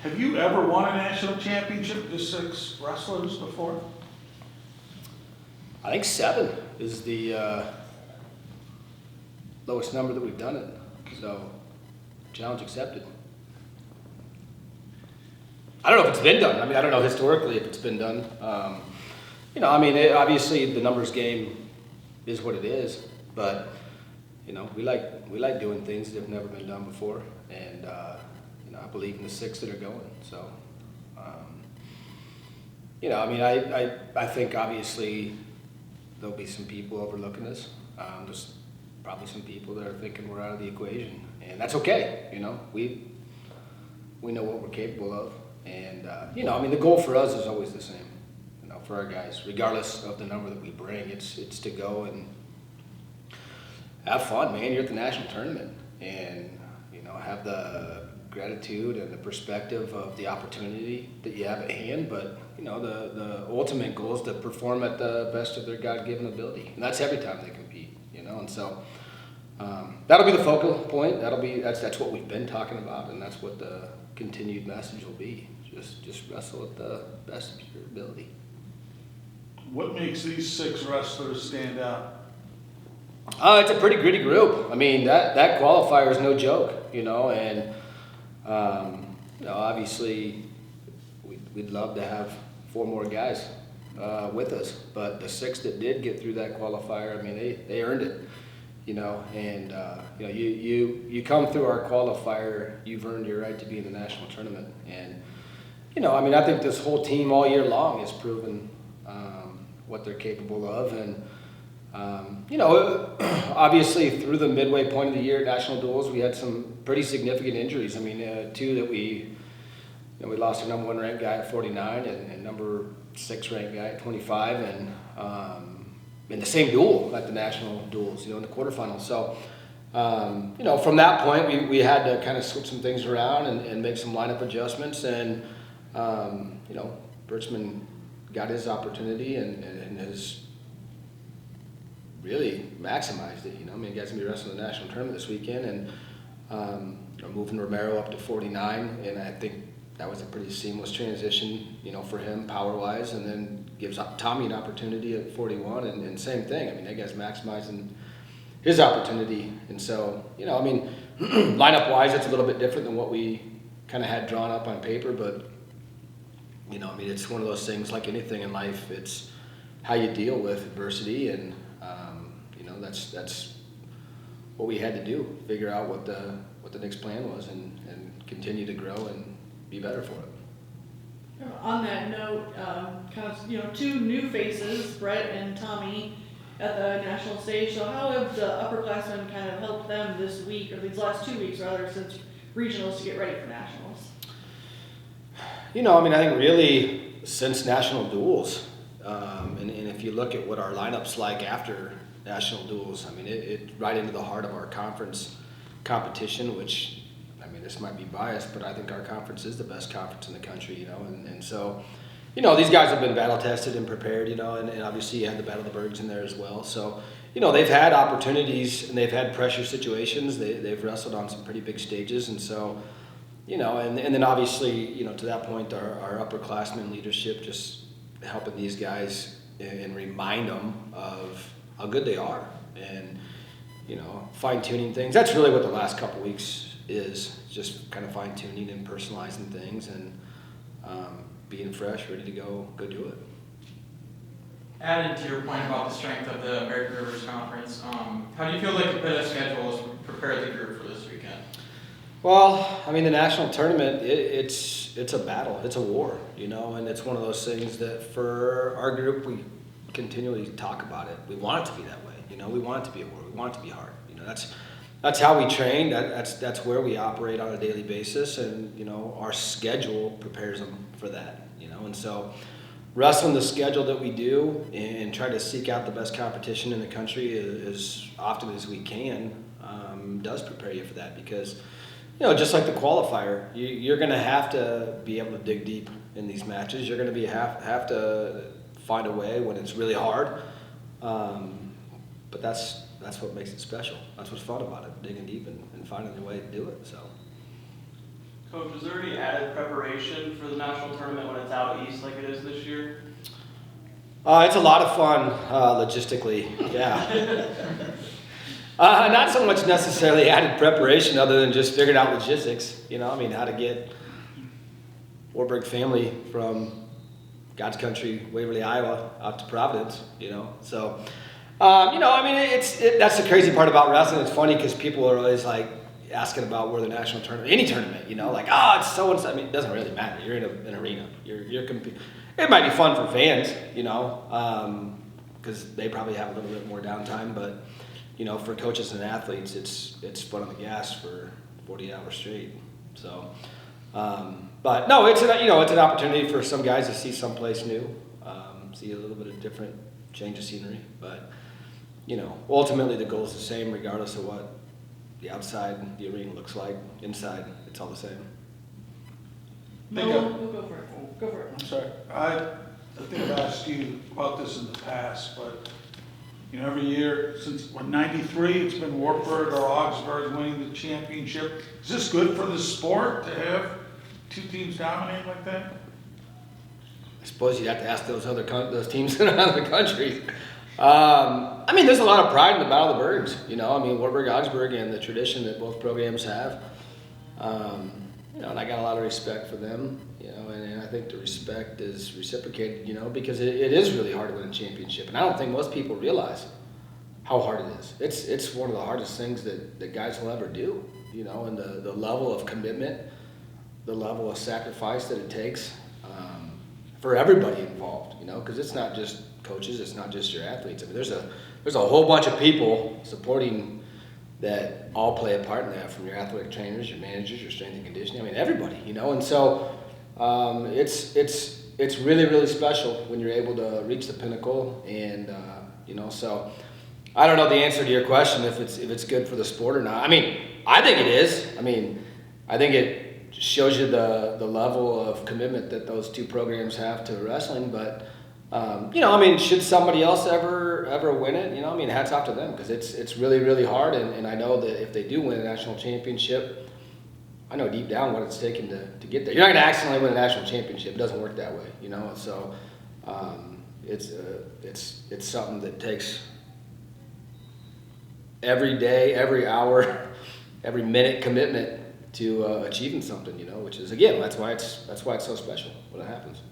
Have you ever won a national championship, just 6 wrestlers before? I think 7 is the lowest number that we've done it. So, challenge accepted. I don't know if it's been done. I mean, I don't know historically if it's been done. Obviously the numbers game is what it is, but we like doing things that have never been done before, and I believe in the 6 that are going. So, I think obviously there'll be some people overlooking us. There's probably some people that are thinking we're out of the equation, and that's okay. We know what we're capable of, and the goal for us is always the same. For our guys, regardless of the number that we bring, it's to go and have fun, man. You're at the national tournament, and have the gratitude and the perspective of the opportunity that you have at hand. But the ultimate goal is to perform at the best of their God-given ability, and that's every time they compete. And so that'll be the focal point. That's what we've been talking about, and that's what the continued message will be. Just wrestle at the best of your ability. What makes these 6 wrestlers stand out? It's a pretty gritty group. I mean, that qualifier is no joke, and obviously we'd love to have 4 more guys with us, but the 6 that did get through that qualifier, I mean, they earned it, and you come through our qualifier, you've earned your right to be in the national tournament, and I think this whole team all year long has proven what they're capable of, and obviously through the midway point of the year at national duels, we had some pretty significant injuries. I mean, 2 that we lost our number 1 ranked guy at 49 and number 6 ranked guy at 25, and in the same duel at the national duels, in the quarterfinals. So, from that point, we had to kind of switch some things around and make some lineup adjustments, and Birchman got his opportunity and has really maximized it. He guy's gonna be wrestling the national tournament this weekend, and moving Romero up to 49, and I think that was a pretty seamless transition, for him power-wise, and then gives Tommy an opportunity at 41, and same thing. I mean, that guy's maximizing his opportunity, and so lineup-wise, it's a little bit different than what we kind of had drawn up on paper, but it's one of those things like anything in life. It's how you deal with adversity, and that's what we had to do. Figure out what the next plan was, and continue to grow and be better for it. On that note, 2 new faces, Brett and Tommy, at the national stage. So how have the upperclassmen kind of helped them this week, or these last 2 weeks rather, since regionals, to get ready for nationals? I think really since national duels, and if you look at what our lineup's like after national duels, I mean, it's right into the heart of our conference competition, which, this might be biased, but I think our conference is the best conference in the country, and so, these guys have been battle tested and prepared, and obviously you had the Battle of the Bergs in there as well. So, they've had opportunities and they've had pressure situations. They've wrestled on some pretty big stages, and so, and then obviously, to that point, our upperclassmen leadership just helping these guys and remind them of how good they are, and fine-tuning things. That's really what the last couple weeks is, just kind of fine-tuning and personalizing things, and being fresh, ready to go do it. Added to your point about the strength of the American Rivers Conference, how do you feel like the bit of schedule has prepared the group for this weekend? Well, the national tournament, it's a battle, it's a war, and it's one of those things that for our group, we continually talk about it. We want it to be that way, we want it to be a war, we want it to be hard, that's how we train, that's where we operate on a daily basis, and, our schedule prepares them for that, and so wrestling the schedule that we do and try to seek out the best competition in the country as often as we can does prepare you for that, because just like the qualifier, you're going to have to be able to dig deep in these matches. You're going to have to find a way when it's really hard, but that's what makes it special. That's what's fun about it, digging deep and finding a way to do it. So Coach, is there any added preparation for the national tournament when it's out east like it is this year? It's a lot of fun, logistically, yeah. Not so much necessarily added preparation other than just figuring out logistics, I mean, how to get Wartburg family from God's country, Waverly, Iowa, out to Providence, So, I mean, that's the crazy part about wrestling. It's funny because people are always like asking about where the national tournament, any tournament, like, oh, it's so and so. I mean, it doesn't really matter. You're in an arena. You're competing. It might be fun for fans, because they probably have a little bit more downtime. But, for coaches and athletes, it's foot on the gas for 40 hours straight. So, but no, it's an opportunity for some guys to see someplace new, see a little bit of different change of scenery. But, ultimately the goal is the same regardless of what the outside, the arena looks like. Inside, it's all the same. No, we'll go for it. Go for it. I'm sorry. I think I've asked you about this in the past, but, every year since, 93, it's been Wartburg or Augsburg winning the championship. Is this good for the sport to have two teams dominate like that? I suppose you'd have to ask those teams around the country. I mean, there's a lot of pride in the Battle of the Bergs, I mean, Wartburg, Augsburg, and the tradition that both programs have. And I got a lot of respect for them, and I think the respect is reciprocated, because it is really hard to win a championship. And I don't think most people realize how hard it is. It's one of the hardest things that guys will ever do, and the level of commitment, the level of sacrifice that it takes for everybody involved, because it's not just coaches, it's not just your athletes. I mean, there's a whole bunch of people supporting that all play a part in that, from your athletic trainers, your managers, your strength and conditioning. I mean, everybody, and so it's really, really special when you're able to reach the pinnacle, and so I don't know the answer to your question if it's good for the sport or not. I mean, I think it is. I mean, I think it shows you the level of commitment that those two programs have to wrestling, but. I mean, should somebody else ever win it? I mean, hats off to them, because it's really, really hard. And I know that if they do win a national championship, I know deep down what it's taken to get there. You're not going to accidentally win a national championship. It doesn't work that way, And so it's something that takes every day, every hour, every minute commitment to achieving something, which is, again, that's why it's so special when it happens.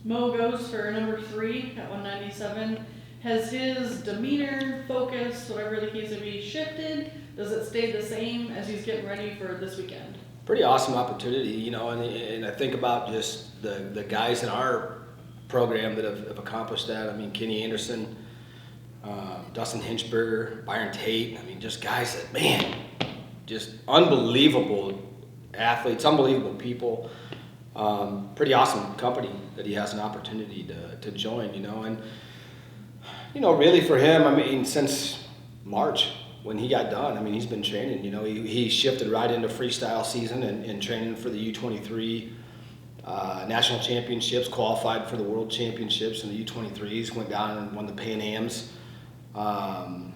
Mo goes for number 3 at 197. Has his demeanor, focus, whatever the case may be, shifted? Does it stay the same as he's getting ready for this weekend? Pretty awesome opportunity, and I think about just the guys in our program that have accomplished that. I mean, Kenny Anderson, Dustin Hinchberger, Byron Tate. I mean, just guys that, man, just unbelievable athletes, unbelievable people. Pretty awesome company that he has an opportunity to join, and really for him, I mean, since March when he got done, I mean, he's been training. He shifted right into freestyle season and training for the U23 national championships, qualified for the world championships in the U23s, went down and won the Pan Ams, and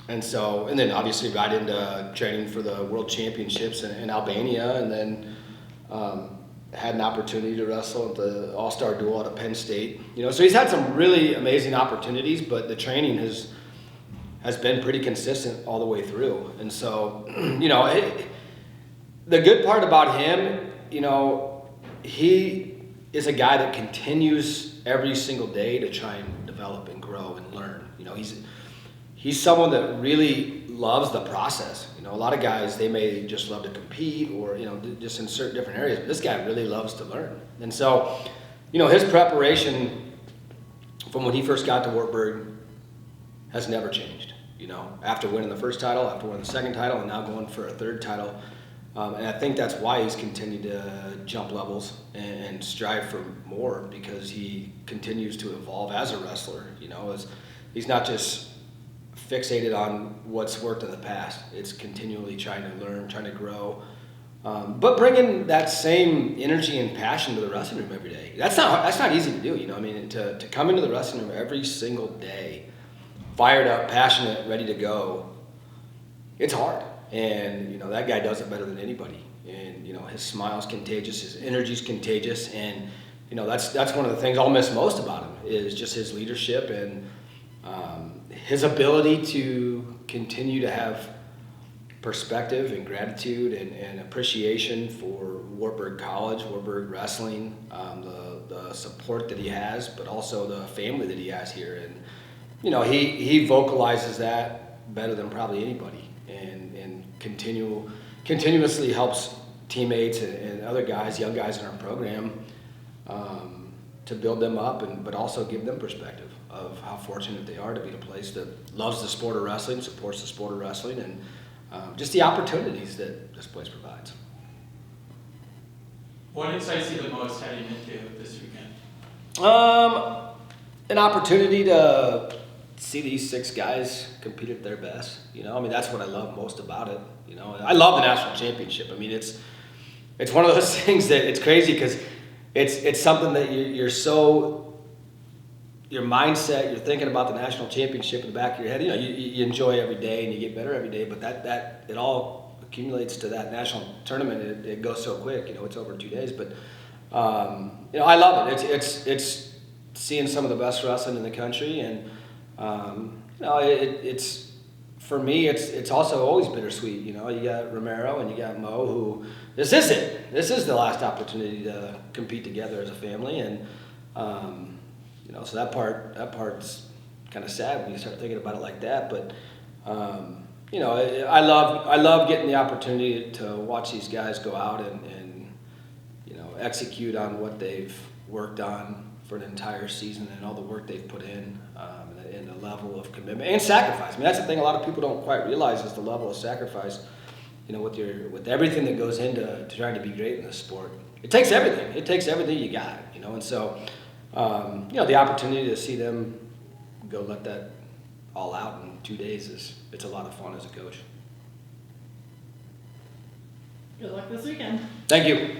then obviously right into training for the world championships in Albania, and then. Had an opportunity to wrestle at the All-Star Duel at Penn State. So he's had some really amazing opportunities, but the training has been pretty consistent all the way through. And so, the good part about him, he is a guy that continues every single day to try and develop and grow and learn. He's someone that really loves the process. A lot of guys, they may just love to compete or, just in certain different areas, but this guy really loves to learn. And so, his preparation from when he first got to Wartburg has never changed. After winning the first title, after winning the second title, and now going for a third title. And I think that's why he's continued to jump levels and strive for more, because he continues to evolve as a wrestler. He's not just fixated on what's worked in the past. It's continually trying to learn, trying to grow, but bringing that same energy and passion to the wrestling room every day. That's not easy to do. I mean, to come into the wrestling room every single day, fired up, passionate, ready to go. It's hard, and that guy does it better than anybody. And you know, his smile's contagious, his energy's contagious, and you know, that's one of the things I'll miss most about him is just his leadership and his ability to continue to have perspective and gratitude and appreciation for Wartburg College, Wartburg Wrestling, the support that he has, but also the family that he has here. And you know, he vocalizes that better than probably anybody, and continuously helps teammates and other guys, young guys in our program, to build them up, but also give them perspective of how fortunate they are to be in a place that loves the sport of wrestling, supports the sport of wrestling, and just the opportunities that this place provides. What excites you the most heading into this weekend? An opportunity to see these 6 guys compete at their best. You know, I mean, that's what I love most about it. You know, I love the national championship. I mean, it's one of those things that it's crazy because it's something that you're so, your mindset, you're thinking about the national championship in the back of your head. You know, you enjoy every day and you get better every day, but that it all accumulates to that national tournament. It goes so quick. You know, it's over 2 days, but you know, I love it. It's seeing some of the best wrestling in the country, and you know, it's for me, it's also always bittersweet. You know, you got Romero and you got Mo, who this is it. This is the last opportunity to compete together as a family, and you know, so that part's kind of sad when you start thinking about it like that. But you know, I love getting the opportunity to watch these guys go out and you know, execute on what they've worked on for an entire season and all the work they've put in, and the level of commitment and sacrifice. I mean, that's the thing a lot of people don't quite realize is the level of sacrifice. You know, with everything that goes into trying to be great in this sport, it takes everything. It takes everything you got. You know, and so you know, the opportunity to see them go let that all out in 2 days it's a lot of fun as a coach. Good luck this weekend. Thank you.